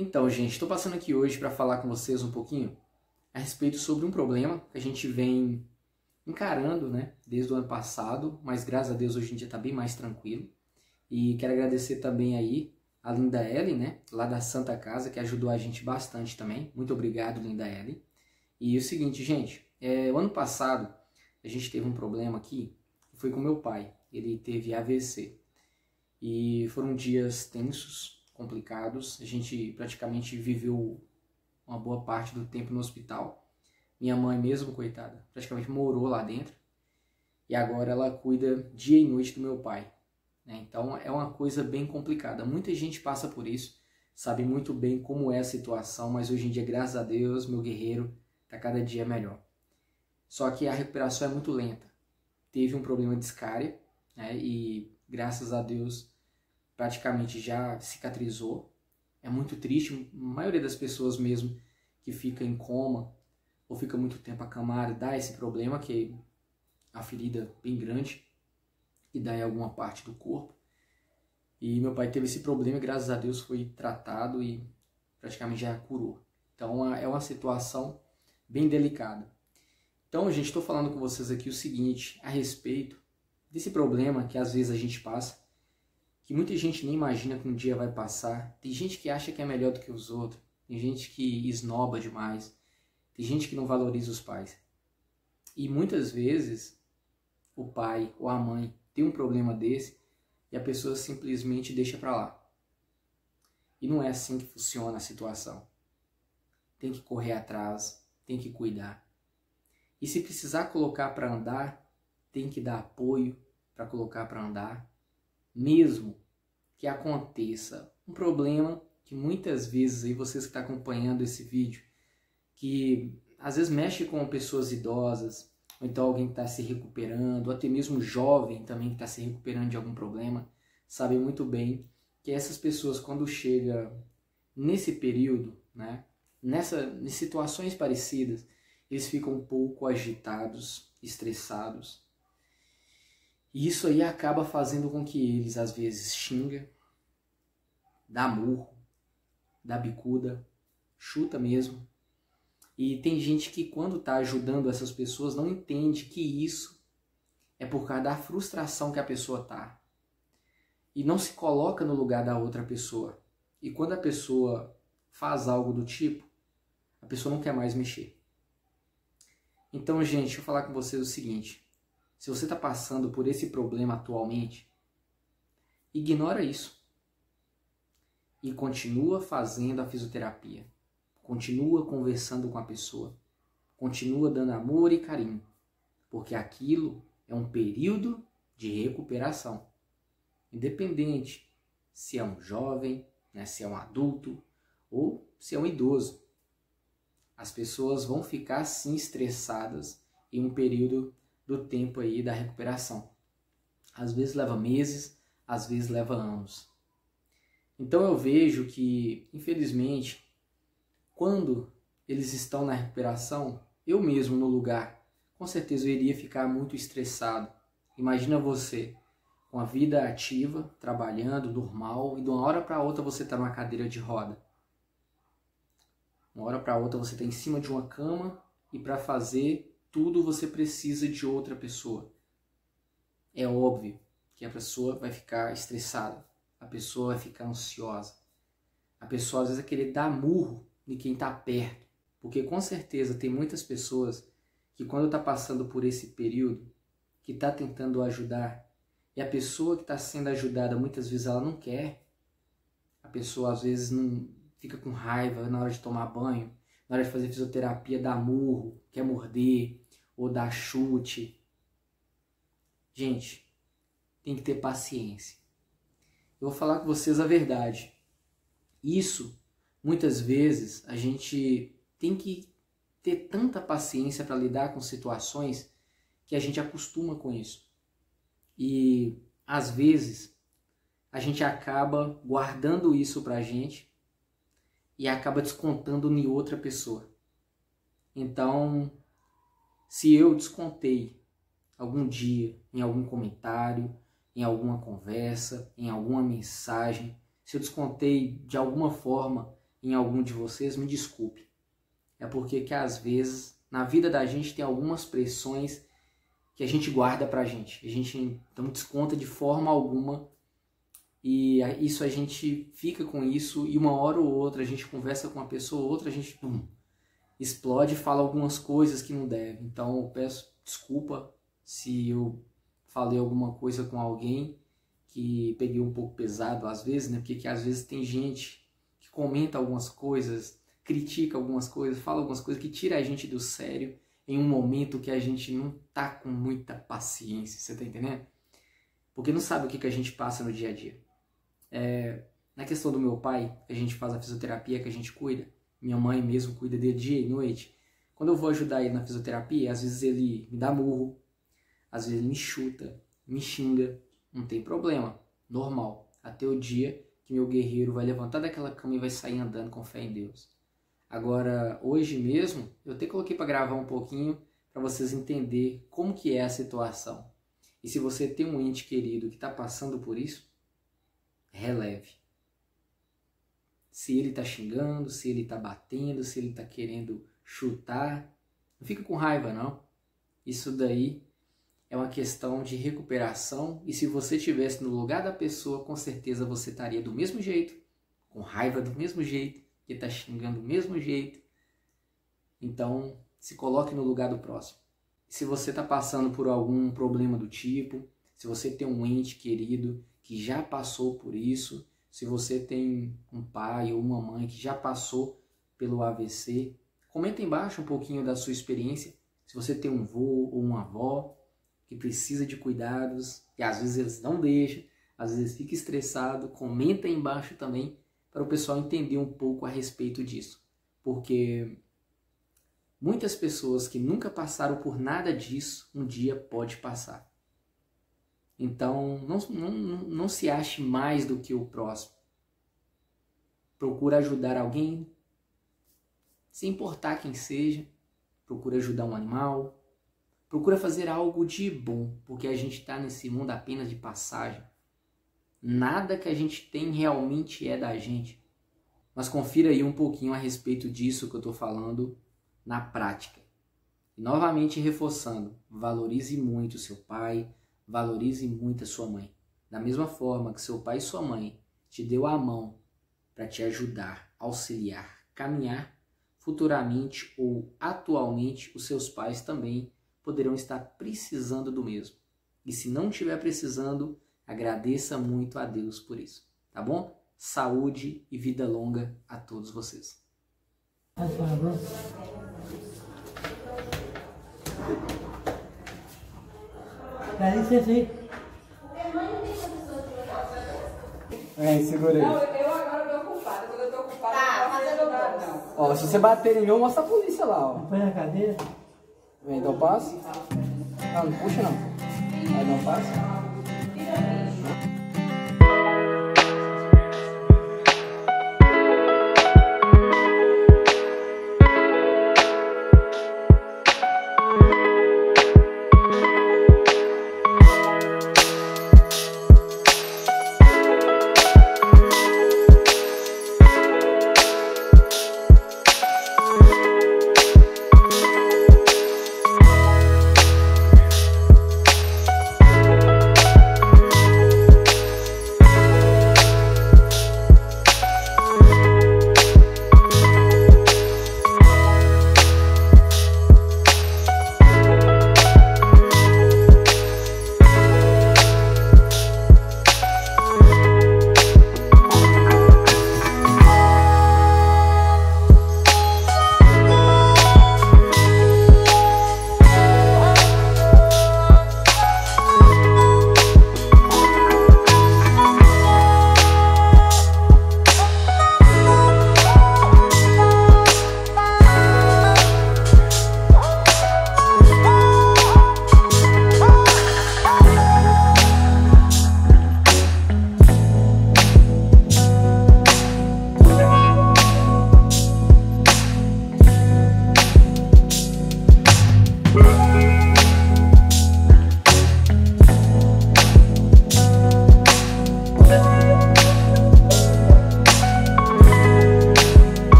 Então, gente, estou passando aqui hoje para falar com vocês um pouquinho a respeito sobre um problema que a gente vem encarando, né, desde o ano passado, mas graças a Deus hoje em dia está bem mais tranquilo. E quero agradecer também aí a Linda Ellen, né, lá da Santa Casa, que ajudou a gente bastante também. Muito obrigado, Linda Ellen. E é o seguinte, gente, o ano passado a gente teve um problema aqui, que foi com meu pai. Ele teve AVC. E foram dias tensos, complicados. A gente praticamente viveu uma boa parte do tempo no hospital. Minha mãe mesmo, coitada, praticamente morou lá dentro. E agora ela cuida dia e noite do meu pai, né? Então é uma coisa bem complicada. Muita gente passa por isso, sabe muito bem como é a situação, mas hoje em dia, graças a Deus, meu guerreiro está cada dia melhor. Só que a recuperação é muito lenta. Teve um problema de escária, né? E graças a Deus praticamente já cicatrizou. É muito triste, a maioria das pessoas mesmo que fica em coma ou fica muito tempo acamado dá esse problema, que é a ferida bem grande, que dá em alguma parte do corpo. E meu pai teve esse problema e graças a Deus foi tratado e praticamente já curou. Então é uma situação bem delicada. Então, gente, estou falando com vocês aqui o seguinte, a respeito desse problema que às vezes a gente passa, que muita gente nem imagina que um dia vai passar. Tem gente que acha que é melhor do que os outros, tem gente que esnoba demais, tem gente que não valoriza os pais. E muitas vezes o pai ou a mãe tem um problema desse e a pessoa simplesmente deixa para lá. E não é assim que funciona a situação. Tem que correr atrás, tem que cuidar. E se precisar colocar para andar, tem que dar apoio para colocar para andar. Mesmo que aconteça um problema que muitas vezes aí vocês que estão acompanhando esse vídeo, que às vezes mexe com pessoas idosas, ou então alguém que está se recuperando, ou até mesmo jovem também que está se recuperando de algum problema, sabe muito bem que essas pessoas, quando chega nesse período, né, em situações parecidas, eles ficam um pouco agitados, estressados. E isso aí acaba fazendo com que eles, às vezes, xinga, dá murro, dá bicuda, chuta mesmo. E tem gente que quando está ajudando essas pessoas não entende que isso é por causa da frustração que a pessoa está. E não se coloca no lugar da outra pessoa. E quando a pessoa faz algo do tipo, a pessoa não quer mais mexer. Então, gente, deixa eu falar com vocês o seguinte. Se você está passando por esse problema atualmente, ignora isso. E continua fazendo a fisioterapia. Continua conversando com a pessoa. Continua dando amor e carinho. Porque aquilo é um período de recuperação. Independente se é um jovem, né, se é um adulto ou se é um idoso. As pessoas vão ficar sim estressadas em um período do tempo aí da recuperação. Às vezes leva meses, às vezes leva anos. Então eu vejo que, infelizmente, quando eles estão na recuperação, eu mesmo no lugar, com certeza eu iria ficar muito estressado. Imagina você com a vida ativa, trabalhando, normal, e de uma hora para outra você está numa cadeira de roda. Uma hora para outra você está em cima de uma cama e para fazer tudo você precisa de outra pessoa. É óbvio que a pessoa vai ficar estressada, a pessoa vai ficar ansiosa. A pessoa às vezes vai querer dar murro de quem está perto, porque com certeza tem muitas pessoas que quando está passando por esse período, que está tentando ajudar, e a pessoa que está sendo ajudada muitas vezes ela não quer, a pessoa às vezes não fica com raiva na hora de tomar banho, na hora de fazer fisioterapia dá murro, quer morder ou dá chute. Gente, tem que ter paciência. Eu vou falar com vocês a verdade. Isso, muitas vezes, a gente tem que ter tanta paciência para lidar com situações que a gente acostuma com isso. E, às vezes, a gente acaba guardando isso para a gente e acaba descontando em outra pessoa. Então, se eu descontei algum dia em algum comentário, em alguma conversa, em alguma mensagem, se eu descontei de alguma forma em algum de vocês, me desculpe. É porque que às vezes na vida da gente tem algumas pressões que a gente guarda pra gente. A gente não desconta de forma alguma e isso a gente fica com isso e uma hora ou outra a gente conversa com uma pessoa ou outra, a gente explode e fala algumas coisas que não deve. Então eu peço desculpa se eu falei alguma coisa com alguém que peguei um pouco pesado às vezes, né? Porque que às vezes tem gente que comenta algumas coisas, critica algumas coisas, fala algumas coisas que tira a gente do sério em um momento que a gente não tá com muita paciência, você tá entendendo? Porque não sabe o que a gente passa no dia a dia. Na questão do meu pai, a gente faz a fisioterapia, que a gente cuida, minha mãe mesmo cuida dele dia e noite. Quando eu vou ajudar ele na fisioterapia, às vezes ele me dá murro, às vezes ele me chuta, me xinga, não tem problema, normal. Até o dia que meu guerreiro vai levantar daquela cama e vai sair andando com fé em Deus. Agora, hoje mesmo, eu até coloquei para gravar um pouquinho para vocês entenderem como que é a situação. E se você tem um ente querido que está passando por isso, releve. Se ele está xingando, se ele está batendo, se ele está querendo chutar, não fica com raiva não. Isso daí é uma questão de recuperação e se você estivesse no lugar da pessoa, com certeza você estaria do mesmo jeito, com raiva do mesmo jeito, que está xingando do mesmo jeito. Então, se coloque no lugar do próximo. Se você está passando por algum problema do tipo, se você tem um ente querido que já passou por isso, se você tem um pai ou uma mãe que já passou pelo AVC, comenta embaixo um pouquinho da sua experiência. Se você tem um avô ou uma avó que precisa de cuidados, e às vezes eles não deixam, às vezes fica estressado, comenta aí embaixo também para o pessoal entender um pouco a respeito disso. Porque muitas pessoas que nunca passaram por nada disso, um dia pode passar. Então, não se ache mais do que o próximo. Procura ajudar alguém, sem importar quem seja. Procura ajudar um animal. Procura fazer algo de bom, porque a gente está nesse mundo apenas de passagem. Nada que a gente tem realmente é da gente. Mas confira aí um pouquinho a respeito disso que eu estou falando na prática. E novamente reforçando, valorize muito seu pai, valorize muito a sua mãe. Da mesma forma que seu pai e sua mãe te deu a mão para te ajudar, auxiliar, caminhar, futuramente ou atualmente os seus pais também poderão estar precisando do mesmo. E se não estiver precisando, agradeça muito a Deus por isso, tá bom? Saúde e vida longa a todos vocês. Dá licença aí. Segura aí. Não, eu agora tô ocupada. Quando eu tô ocupada, não posso ajudar, não. Ó, se você bater em mim, eu mostro a polícia lá, ó. Põe na cadeira. Vem, então passa. Não, não puxa não. Aí não passa.